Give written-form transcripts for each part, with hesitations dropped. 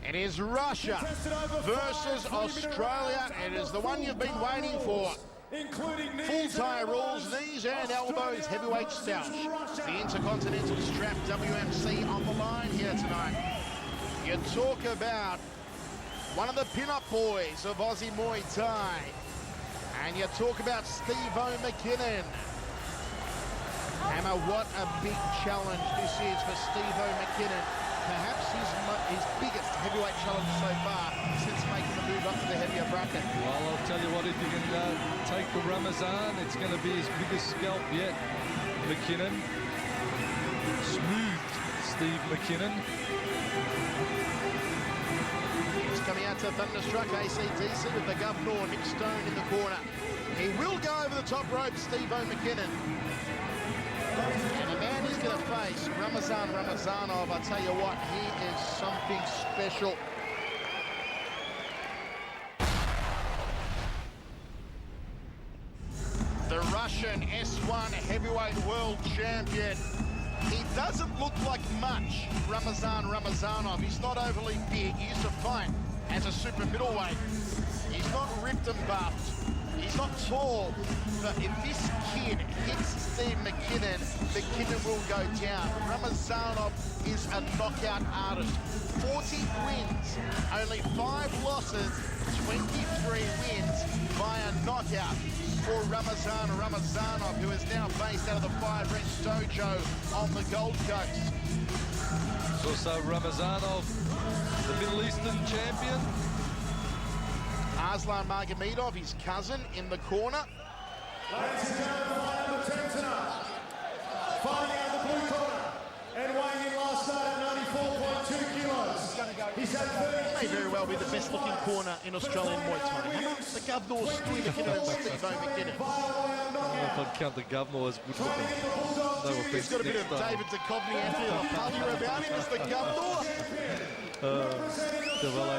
It is Russia versus Australia. It is the one you've been waiting for. Full tyre rules, knees and elbows, heavyweight stoush. The Intercontinental Strap WMC on the line here tonight. You talk about one of the pin-up boys of Aussie Muay Thai. And you talk about Steve-O McKinnon. Hammer, what a big challenge this is for Steve-O McKinnon. Perhaps his biggest heavyweight challenge so far since making the move up to the heavier bracket. Well, I'll tell you what, if you can take the Ramazan, it's going to be his biggest scalp yet. McKinnon. Smooth Steve McKinnon. He's coming out to Thunderstruck ACDC with the governor, Nick Stone in the corner. He will go over the top rope, Steve-O McKinnon. And the man he's going to face, Ramazanov, I tell you what, he is something special. The Russian S1 heavyweight world champion. He doesn't look like much, Ramazanov. He's not overly big. He used to fight as a super middleweight. He's not ripped and buffed. He's not tall, but if this kid hits Steve McKinnon, McKinnon will go down. Ramazanov is a knockout artist. 40 wins, only 5 losses, 23 wins via knockout for Ramazanov, who is now based out of the 5 Wrench Dojo on the Gold Coast. It's also Ramazanov, the Middle Eastern champion. Arslan Magomedov, his cousin, in the corner. Ladies and gentlemen, fight number 10 tonight. Fighting out of the blue corner and weighing in last night at 94.2 kilos. He's had 30. May very well be the best looking corner in Australian Muay Thai. The governor, Steve McKinnon and Steve-O McKinnon. If I'd count the governor as good looking. No offense. He's got a bit of David Duchovny, Anthony LaPaglia about him as the governor. Well,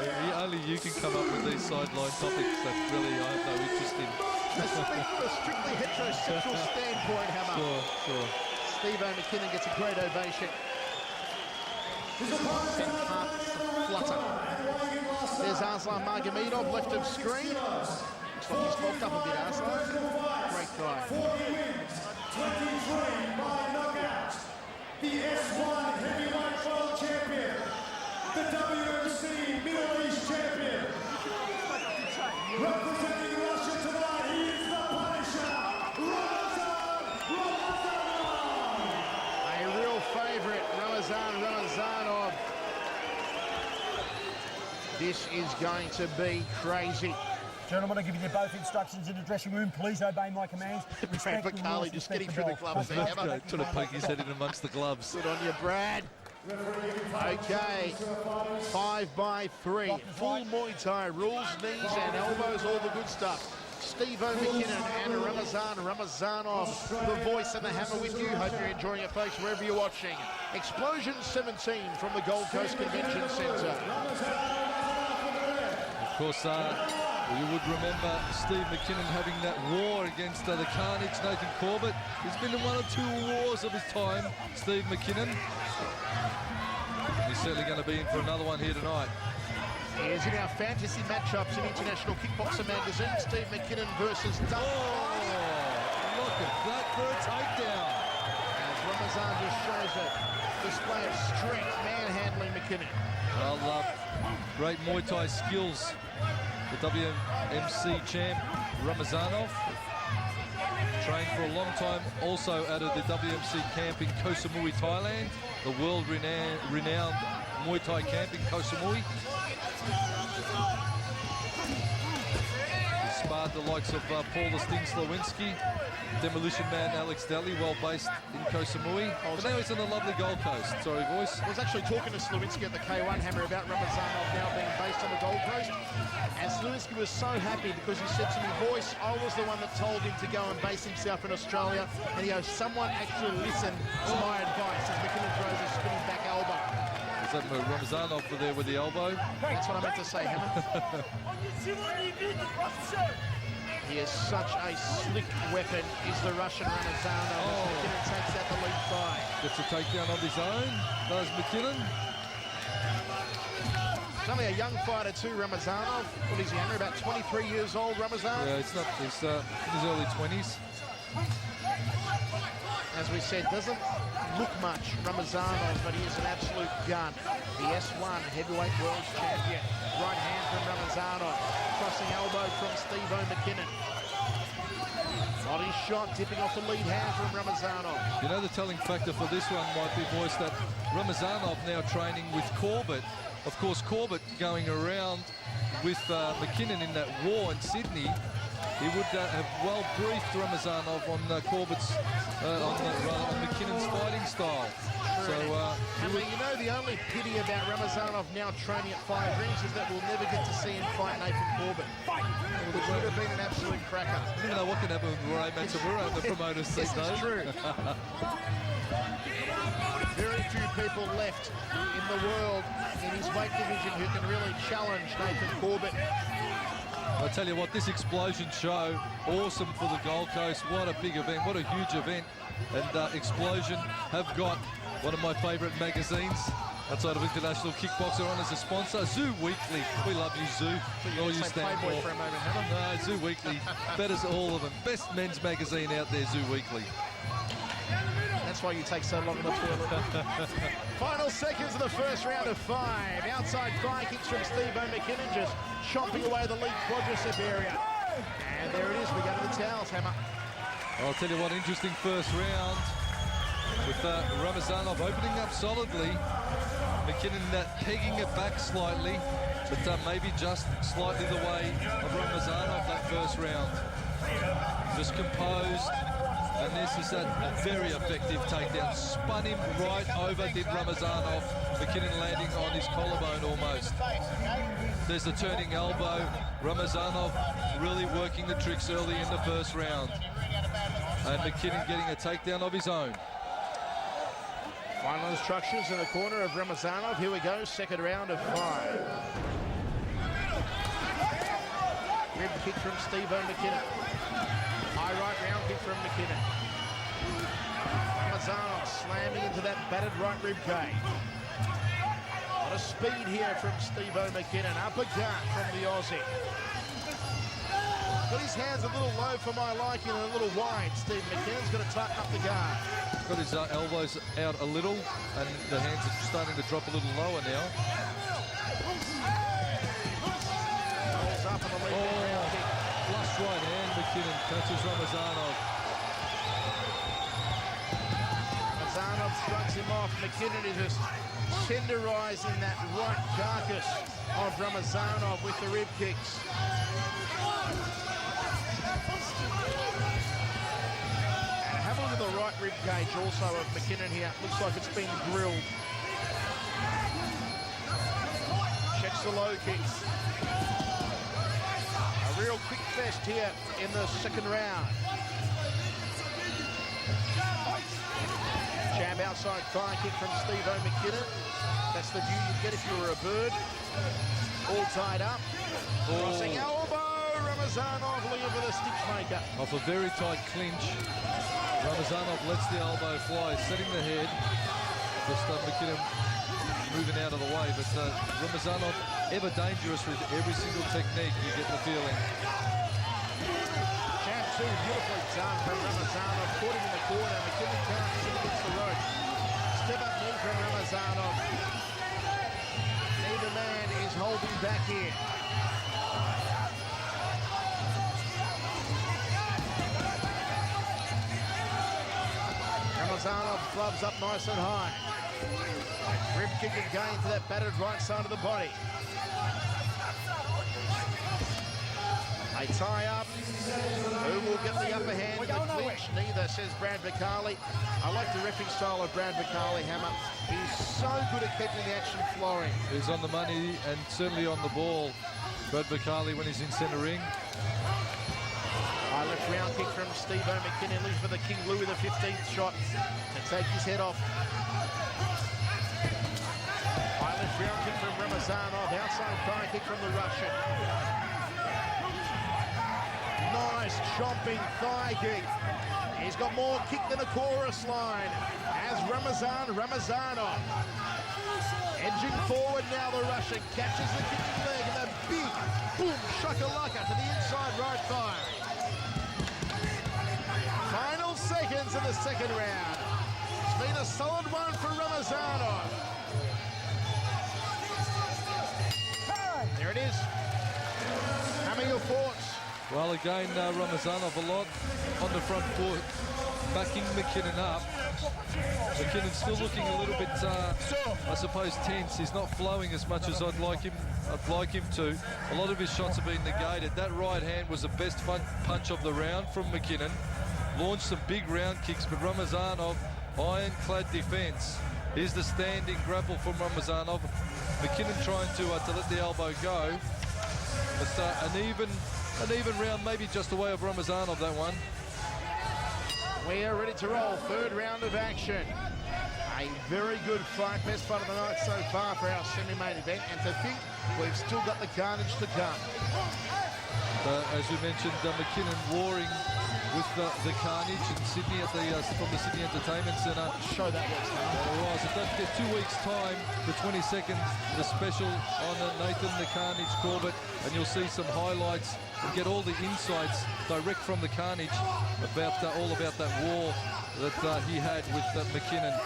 only you can come up with these sideline topics that really I have no interest in. From a strictly heterosexual standpoint, Hammer. Sure. Steve-O McKinnon gets a great ovation. Bent hearts flutter. There's Arslan Magomedov, left of screen. Looks like he's bulked up a bit, Arslan. Great guy. 40 wins, 23 by knockout. The S1 heavyweight world champion. The WMC Middle East champion. Representing Russia tonight, he is the Punisher, Ramazanov. A real favourite, Ramazanov. This is going to be crazy. Gentlemen, I give you both instructions in the dressing room. Please obey my commands. Brad Bacali just getting through the gloves there, Hammer. Trying to poke his head in amongst the gloves. Good on you, Brad. Okay, 5 by 3. Full Muay Thai rules, knees and elbows, all the good stuff. Steve-O McKinnon and Ramazanov, the voice and the hammer with you. Hope you're enjoying it, folks, wherever you're watching. Explosion 17 from the Gold Coast Convention Centre. Of course, you would remember Steve McKinnon having that war against the Carnage, Nathan Corbett. He's been in 1 or 2 wars of his time, Steve McKinnon. He's certainly going to be in for another one here tonight. Here's in our fantasy matchups in International Kickboxer Magazine, Steve McKinnon versus Doug. Look at that for a takedown. As Ramazan just shows a display of strength, manhandling McKinnon. Well, great Muay Thai skills. The WMC champ, Ramazanov. Trained for a long time, also out of the WMC camp in Koh Samui, Thailand. The world-renowned Muay Thai camp in Koh Samui. He sparred the likes of Paul the Sting Slowinski, Demolition Man Alex Daly, well based in Koh Samui. But now he's on the lovely Gold Coast. Sorry, voice. I was actually talking to Slowinski at the K1 Hammer about Ramazanov now being based on the Gold Coast. And Slowinski was so happy because he said to me, voice, I was the one that told him to go and base himself in Australia. And he goes, someone actually listened to my advice as McKinnon throws a spinning back elbow. Is that Ramazanov over there with the elbow? That's what I meant to say, Hammer. He is such a slick weapon, is the Russian Ramazanov. McKinnon takes out the lead thigh. Gets a takedown of his own, does McKinnon. He's only a young fighter too, Ramazanov. What is he, Henry? About 23 years old, Ramazan? Yeah, he's in his early 20s. As we said, doesn't look much, Ramazanov, but he is an absolute gun. The S1 heavyweight world champion. Right hand from Ramazanov. Crossing elbow from Steve-O McKinnon. Body shot, tipping off the lead hand from Ramazanov. You know, the telling factor for this one might be, boys, that Ramazanov now training with Corbett. Of course, Corbett going around with McKinnon in that war in Sydney. He would have well briefed Ramazanov on Corbett's, on McKinnon's fighting style. So, you know, the only pity about Ramazanov now training at 5 rings is that we'll never get to see him fight Nathan Corbett. Which would have been an absolute cracker. You never know what can happen with Ray Matsumura in the promoter's seat, This is true. Very few people left in the world in his weight division who can really challenge Nathan Corbett. I tell you what, this Explosion show, awesome for the Gold Coast. What a big event, what a huge event. And Explosion have got one of my favourite magazines outside of International Kickboxer on as a sponsor, Zoo Weekly. We love you, Zoo. So all you stand for. For a moment, haven't No, Zoo Weekly, better all of them. Best men's magazine out there, Zoo Weekly. That's why you take so long in the toilet. Final seconds of the first round of 5. Outside thigh kicks from Steve-O McKinnon, just chomping away the lead quadricep area. And there it is, we go to the towels, Hammer. I'll tell you what, interesting first round with Ramazanov opening up solidly. McKinnon pegging it back slightly, but maybe just slightly the way of Ramazanov that first round. Just composed. And this is a very effective takedown. Spun him right over, did Ramazanov. McKinnon landing on his collarbone almost. There's the turning elbow. Ramazanov really working the tricks early in the first round. And McKinnon getting a takedown of his own. Final instructions in the corner of Ramazanov. Here we go, second round of 5. Rib kick from Steve-O McKinnon. High right round kick from McKinnon. Ramazanov slamming into that battered right rib cage. A lot of speed here from Steve-O McKinnon. Uppercut from the Aussie. Got his hands a little low for my liking and a little wide. Steve McKinnon's got to tighten up the guard. Got his elbows out a little, and the hands are starting to drop a little lower now. Rolls up on the lead round kick. Flush right hand, McKinnon touches Ramazanov. Ramazanov shrugs him off. McKinnon is just tenderizing that right carcass of Ramazanov with the rib kicks. And have a look at the right rib cage also of McKinnon here. Looks like it's been grilled. Checks the low kicks. A real quick fest here in the second round. Jab outside thigh kick from Steve-O McKinnon. That's the view you'd get if you were a bird. All tied up. Crossing elbow. Ramazanov looking for the stitch maker. Off a very tight clinch. Ramazanov lets the elbow fly, setting the head. Just McKinnon moving out of the way, but Ramazanov ever dangerous with every single technique, you get the feeling. Jab 2, beautifully done from Ramazanov. Caught him in the corner. McKinnon can't sit against the rope. Step up knee from Ramazanov. Neither man is holding back here. Ramazanov gloves up nice and high. Rib kick again to that battered right side of the body. They tie up. Who will get the upper hand in the clinch? Neither, says Brad Vicali. I like the reffing style of Brad Vicali, Hammer. He's so good at keeping the action flowing. He's on the money and certainly on the ball. Brad Vicali when he's in centre ring. High left round kick from Steve-O McKinnon, looking for the King Louis the 15th shot to take his head off. High left round kick from Ramazanov, outside thigh kick from the Russian. Nice chomping thigh kick. He's got more kick than a chorus line as Ramazanov Edging forward now, the Russian catches the kicking leg and a big boom shakalaka to the inside right thigh. Final seconds of the second round. It's been a solid one for Ramazanov. There it is. Hammer your thoughts. Well, again, Ramazanov a lot on the front foot, backing McKinnon up. McKinnon's still looking a little bit, I suppose, tense. He's not flowing as much as I'd like him to. A lot of his shots have been negated. That right hand was the best punch of the round from McKinnon. Launched some big round kicks, but Ramazanov, ironclad defence. Here's the standing grapple from Ramazanov. McKinnon trying to let the elbow go. But an even round, maybe just the way of Ramazanov, that one. We are ready to roll. Third round of action. A very good fight. Best fight of the night so far for our semi-main event. And to think we've still got the carnage to come. As we mentioned, McKinnon warring with the carnage in Sydney at from the Sydney Entertainment Centre. Show that was All right, so don't forget 2 weeks' time, the 22nd, the special on Nathan the Carnage Corbett, and you'll see some highlights and get all the insights direct from the Carnage about all about that war that he had with McKinnon.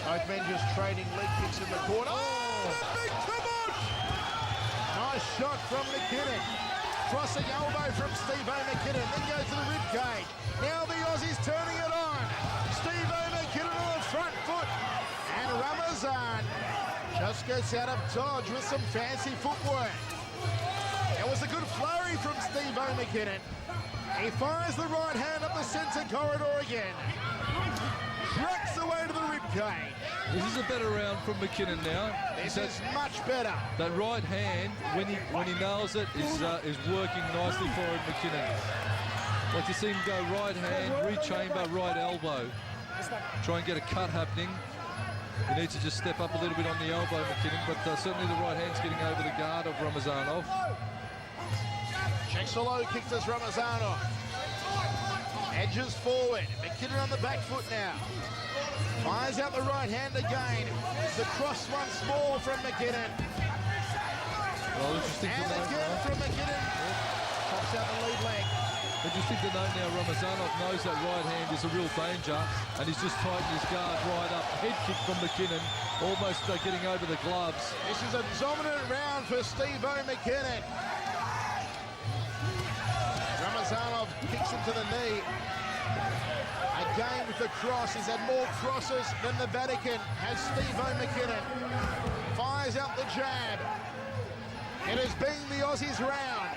Both men just trading leg kicks in the corner. Oh, big kibosh! Nice shot from McKinnon. Crossing elbow from Steve-O McKinnon, then goes to the rib cage. Now the Aussies turning it on. Steve-O McKinnon on the front foot. And Ramazan just gets out of dodge with some fancy footwork. It was a good flurry from Steve-O McKinnon. He fires the right hand up the centre corridor again. Tracks away to the rib cage. This is a better round from McKinnon now. This is much better. That right hand, when he nails it, is working nicely for him, McKinnon. Like to see him go right hand, re-chamber, right elbow. Try and get a cut happening. He needs to just step up a little bit on the elbow, McKinnon, but certainly the right hand's getting over the guard of Ramazanov. Checks the low kick to Ramazanov. Edges forward. McKinnon on the back foot now. Fires out the right hand again. The cross once more from McKinnon. Well, interesting And to note again now. from McKinnon. Pops out the lead leg. Interesting to note now, Ramazanov knows that right hand is a real danger, and he's just tightened his guard right up. Head kick from McKinnon, almost getting over the gloves. This is a dominant round for Steve-O McKinnon. Ramazanov kicks him to the knee. Again with the cross. He's had more crosses than the Vatican. Has Steve-O McKinnon. Fires out the jab. It has been the Aussies round.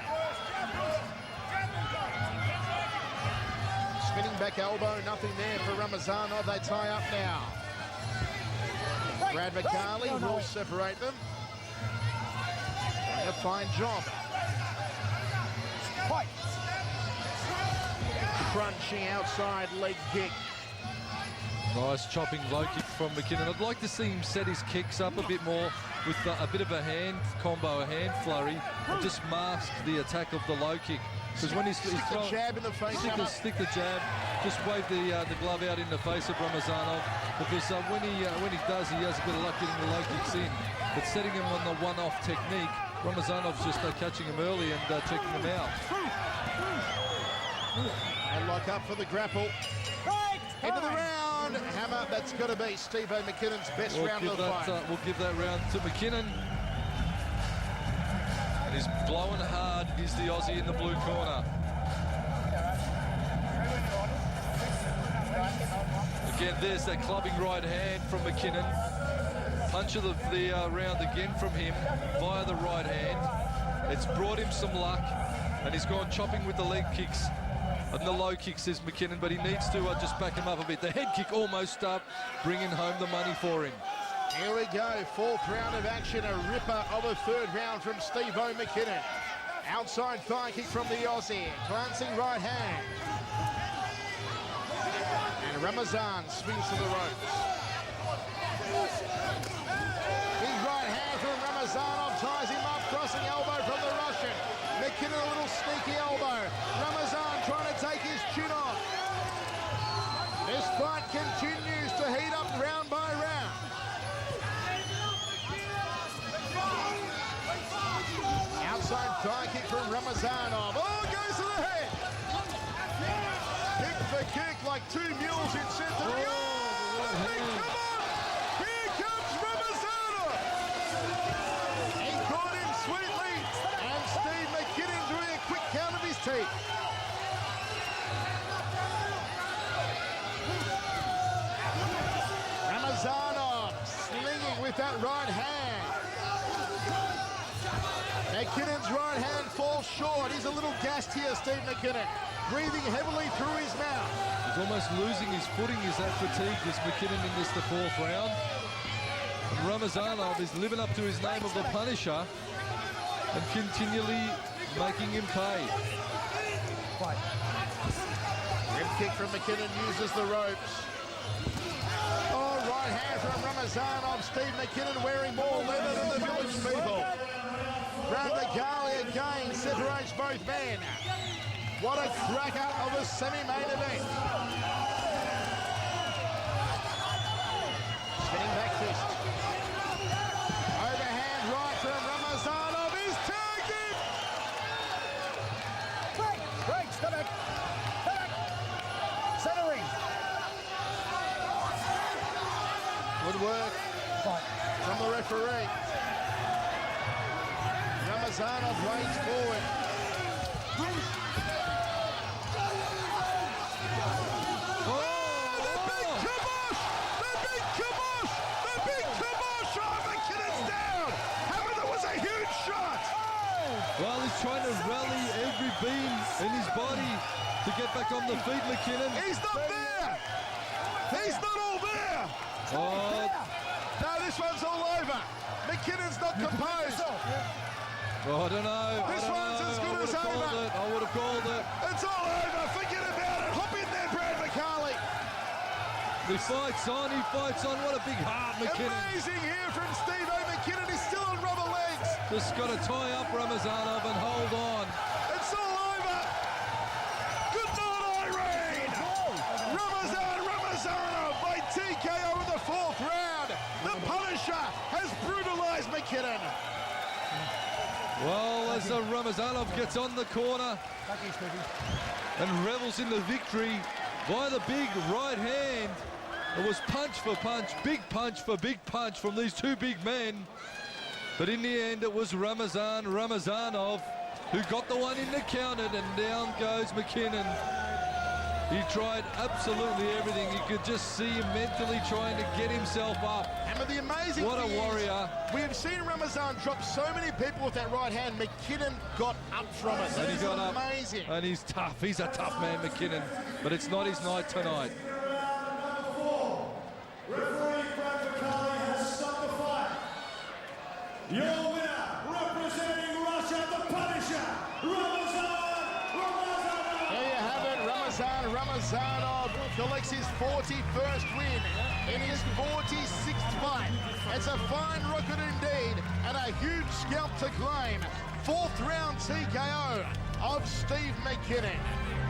Spinning back elbow, nothing there for Ramazanov. They tie up now. Brad McCarley will separate them. Doing a fine job. Crunching outside leg kick. Nice chopping low kick from McKinnon. I'd like to see him set his kicks up a bit more with a bit of a hand combo, a hand flurry, and just mask the attack of the low kick. Because when he's Stick the jab in the face. stick the jab, just wave the glove out in the face of Ramazanov. Because when he does, he has a bit of luck getting the low kicks in. But setting him on the one-off technique, Ramazanov's just catching him early and checking him out. And lock up for the grapple. Into the round. Hammer, that's got to be Steve-O McKinnon's best round of the fight. We'll give that round to McKinnon. And he's blowing hard is the Aussie in the blue corner. Again, there's that clubbing right hand from McKinnon. Punch of the round again from him via the right hand. It's brought him some luck, and he's gone chopping with the leg kicks. And the low kick, says McKinnon, but he needs to just back him up a bit. The head kick almost bringing home the money for him. Here we go, fourth round of action, a ripper of a third round from Steve-O McKinnon. Outside thigh kick from the Aussie, glancing right hand. And Ramazan swings to the ropes. Big right hand from Ramazanov, ties him up, crossing elbow from the Russian. McKinnon a little sneaky elbow. Ramazan trying to take his chin off. This fight continues to heat up round by round. Thigh kick from Ramazanov. Oh, goes to the head. Kick for kick like two mules in centre. Oh, come on! Here comes Ramazanov. He caught him sweetly, and Steve McKinnon doing a quick count of his teeth. Ramazanov slinging with that right hand. McKinnon's right hand falls short. He's a little gassed here, Steve McKinnon. Breathing heavily through his mouth. He's almost losing his footing. He's that fatigued as McKinnon in this the fourth round. And Ramazanov is living up to his name of the Punisher and continually making him pay. Rib kick from McKinnon, uses the ropes. Oh, right hand from Ramazanov. Steve McKinnon wearing more leather than the village people. Ramazan again separates both men. What a cracker of a semi-main event. Spinning back fist. Overhand right from Ramazanov. He's tagged him! Break, step back. Centering. Good work from the referee. Ramazanov wades forward. Well, he's trying to rally every beam in his body to get back on the feet, McKinnon. He's not there! He's not all there! Oh, No, this one's all over. McKinnon's not composed. oh, I don't know. This one's as good as over. I would have called it. It's all over. Forget about it. Hop in there, Brad McCarley. He fights on. What a big heart, McKinnon. Amazing here from Steve O. McKinnon. He's still on rubber legs. Just got to tie up Ramazanov and hold on. It's all over. Good night, Irene. Ramazanov by TKO in the fourth round. The Punisher has brutalized McKinnon. Well, as Ramazanov gets on the corner and revels in the victory by the big right hand. It was punch for punch, big punch for big punch from these two big men. But in the end, it was Ramazanov who got the one in the counted, and down goes McKinnon. He tried absolutely everything. You could just see him mentally trying to get himself up. And the amazing What a thing is, warrior. we have seen Ramazan drop so many people with that right hand. McKinnon got up from it. And That he is got up. amazing. And he's tough. He's a tough man, McKinnon. But it's not his night tonight. Referee Brad McCarley has stopped the fight. Your winner, representing Russia, the Punisher, Ramazanov. There you have it. Ramazanov collects his 41st win in his 46th fight. It's a fine record indeed, and a huge scalp to claim. Fourth round TKO of Steve McKinnon.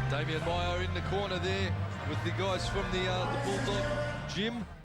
Damian Meyer in the corner there with the guys from the Bulldog gym.